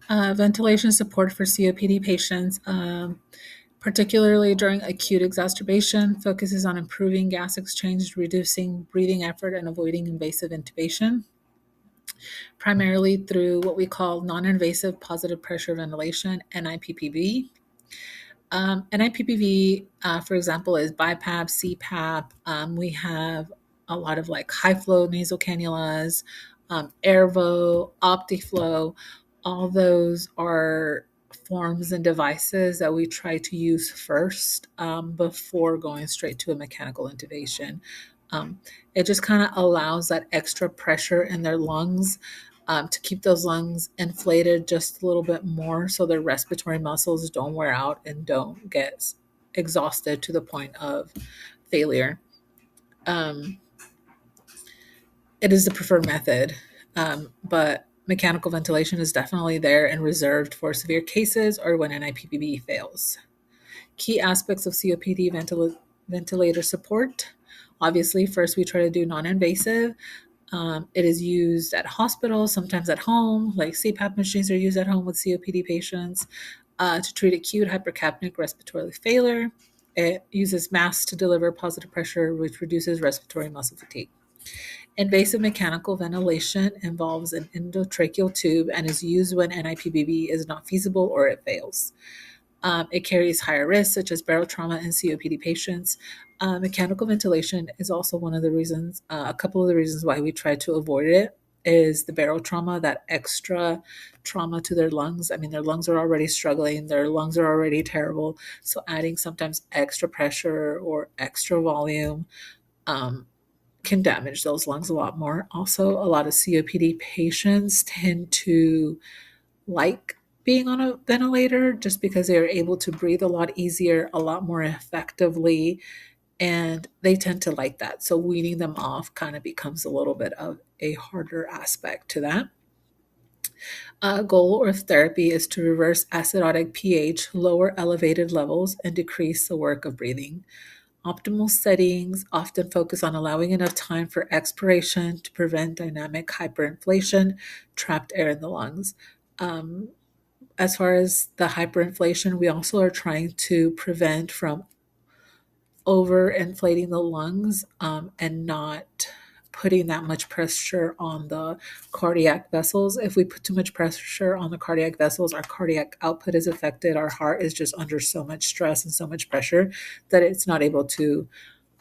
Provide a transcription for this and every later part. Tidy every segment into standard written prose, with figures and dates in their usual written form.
Ventilation support for COPD patients, particularly during acute exacerbation, focuses on improving gas exchange, reducing breathing effort, and avoiding invasive intubation, primarily through what we call non-invasive positive pressure ventilation, NIPPV. NIPPV, for example, is BiPAP, CPAP. We have a lot of like high flow nasal cannulas, Airvo, OptiFlow. All those are forms and devices that we try to use first before going straight to a mechanical intubation. Um, it just kind of allows that extra pressure in their lungs to keep those lungs inflated just a little bit more so their respiratory muscles don't wear out and don't get exhausted to the point of failure. Um, it is the preferred method, but mechanical ventilation is definitely there and reserved for severe cases or when NIPPV fails. Key aspects of COPD ventilator support. Obviously, first we try to do non invasive. It is used at hospitals, sometimes at home, like CPAP machines are used at home with COPD patients to treat acute hypercapnic respiratory failure. It uses masks to deliver positive pressure, which reduces respiratory muscle fatigue. Invasive mechanical ventilation involves an endotracheal tube and is used when NIPBV is not feasible or it fails. It carries higher risks, such as barotrauma in COPD patients. Mechanical ventilation is also one of the reasons, a couple of the reasons why we try to avoid it is the barotrauma, that extra trauma to their lungs. I mean, their lungs are already struggling, their lungs are already terrible. So adding sometimes extra pressure or extra volume um, can damage those lungs a lot more. Also, a lot of COPD patients tend to like being on a ventilator just because they are able to breathe a lot easier, a lot more effectively, and they tend to like that. So weaning them off kind of becomes a little bit of a harder aspect to that. Goal of therapy is to reverse acidotic pH, lower elevated levels, and decrease the work of breathing. Optimal settings often focus on allowing enough time for expiration to prevent dynamic hyperinflation, trapped air in the lungs. Um, as far as the hyperinflation, we also are trying to prevent from overinflating the lungs and not putting that much pressure on the cardiac vessels. If we put too much pressure on the cardiac vessels, our cardiac output is affected. Our heart is just under so much stress and so much pressure that it's not able to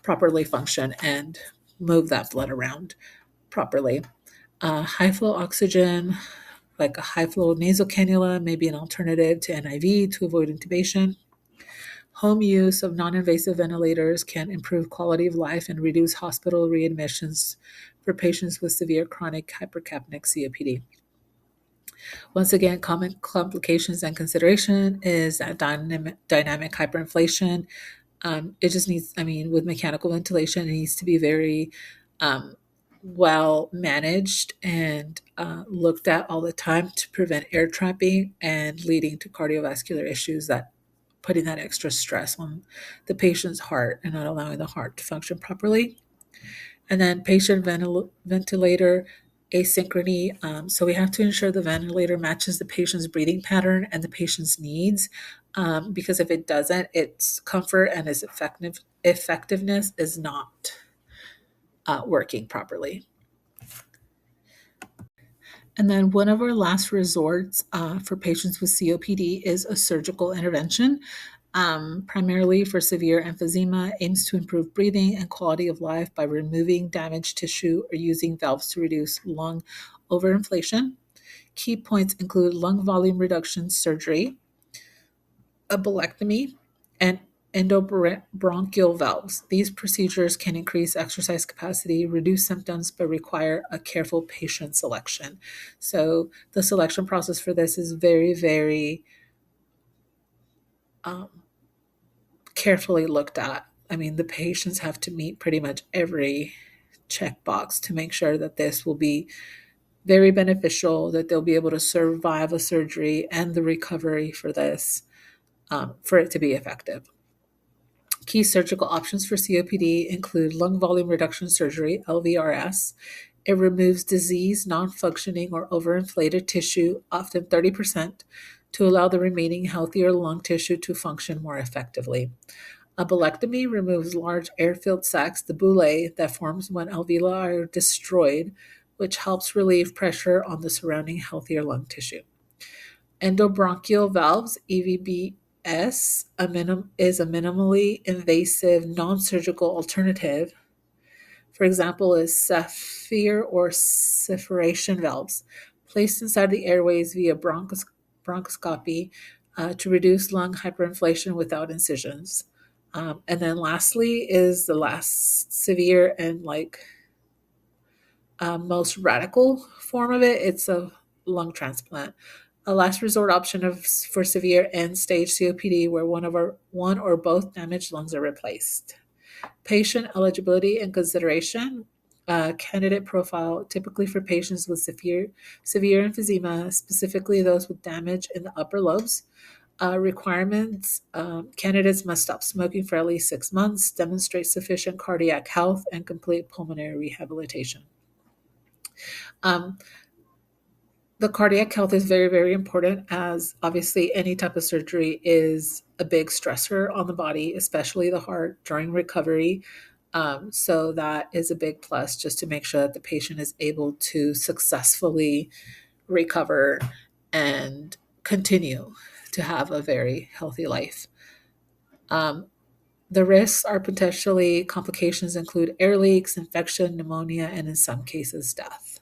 properly function and move that blood around properly. High flow oxygen, like a high flow nasal cannula, may be an alternative to NIV to avoid intubation. Home use of non invasive ventilators can improve quality of life and reduce hospital readmissions for patients with severe chronic hypercapnic COPD. Once again, common complications and consideration is that dynamic hyperinflation. It just needs, I mean, with mechanical ventilation, it needs to be very um, well managed and looked at all the time to prevent air trapping and leading to cardiovascular issues that putting that extra stress on the patient's heart and not allowing the heart to function properly. And then ventilator asynchrony. So we have to ensure the ventilator matches the patient's breathing pattern and the patient's needs. Because if it doesn't, its comfort and its effectiveness is not working properly. And then one of our last resorts for patients with COPD is a surgical intervention. Primarily for severe emphysema, aims to improve breathing and quality of life by removing damaged tissue or using valves to reduce lung overinflation. Key points include lung volume reduction surgery, a bulectomy, and endobronchial valves. These procedures can increase exercise capacity, reduce symptoms, but require a careful patient selection. So the selection process for this is very, very um, carefully looked at. I mean, the patients have to meet pretty much every checkbox to make sure that this will be very beneficial, that they'll be able to survive a surgery and the recovery for this, for it to be effective. Key surgical options for COPD include lung volume reduction surgery, LVRS, It removes diseased, non functioning, or overinflated tissue, often 30%, to allow the remaining healthier lung tissue to function more effectively. A bulectomy removes large air-filled sacs, the bullae, that forms when alveoli are destroyed, which helps relieve pressure on the surrounding healthier lung tissue. Endobronchial valves, EVBS, is a minimally invasive non-surgical alternative. For example, is sapphire or siphoration valves, placed inside the airways via bronchoscopy to reduce lung hyperinflation without incisions. And then lastly is the last severe and most radical form of it. It's a lung transplant, a last resort option for severe end stage COPD where one or both damaged lungs are replaced. Patient eligibility and consideration. Candidate profile typically for patients with severe emphysema, specifically those with damage in the upper lobes. Requirements. Candidates must stop smoking for at least 6 months, demonstrate sufficient cardiac health, and complete pulmonary rehabilitation. Um, the cardiac health is very, very important, as obviously any type of surgery is a big stressor on the body, especially the heart during recovery. So that is a big plus, just to make sure that the patient is able to successfully recover and continue to have a very healthy life. Um, the risks are potentially complications include air leaks, infection, pneumonia, and in some cases, death.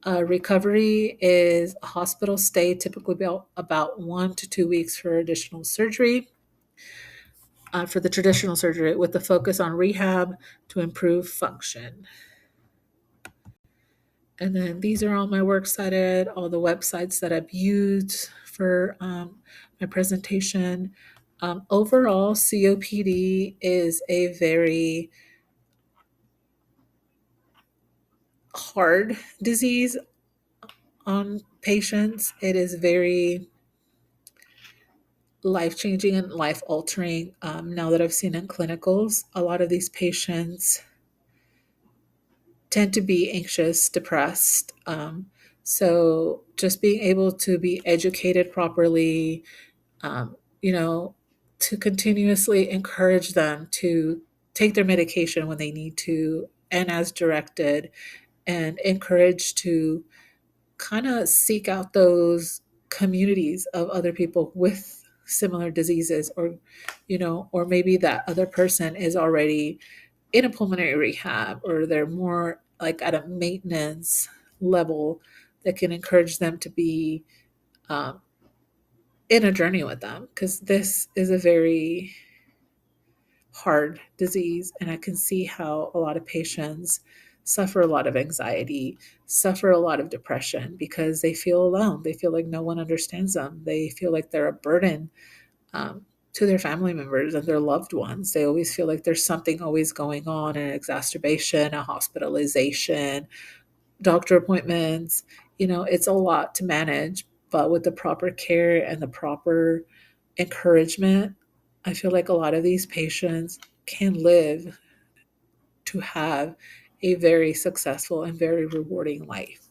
Recovery is a hospital stay, typically about 1 to 2 weeks for additional surgery. For the traditional surgery, with the focus on rehab to improve function. And then these are all my works cited, all the websites that I've used for my presentation. Overall, COPD is a very hard disease on patients. It is very life changing and life altering. Now that I've seen in clinicals, a lot of these patients tend to be anxious, depressed. So just being able to be educated properly, um, you know, to continuously encourage them to take their medication when they need to and as directed, and encourage to kind of seek out those communities of other people with similar diseases, or maybe that other person is already in a pulmonary rehab, or they're more like at a maintenance level that can encourage them to be um, in a journey with them, because this is a very hard disease, and I can see how a lot of patients suffer a lot of anxiety, suffer a lot of depression because they feel alone. They feel like no one understands them. They feel like they're a burden to their family members and their loved ones. They always feel like there's something always going on, an exacerbation, a hospitalization, doctor appointments. It's a lot to manage, but with the proper care and the proper encouragement, I feel like a lot of these patients can live to have a very successful and very rewarding life.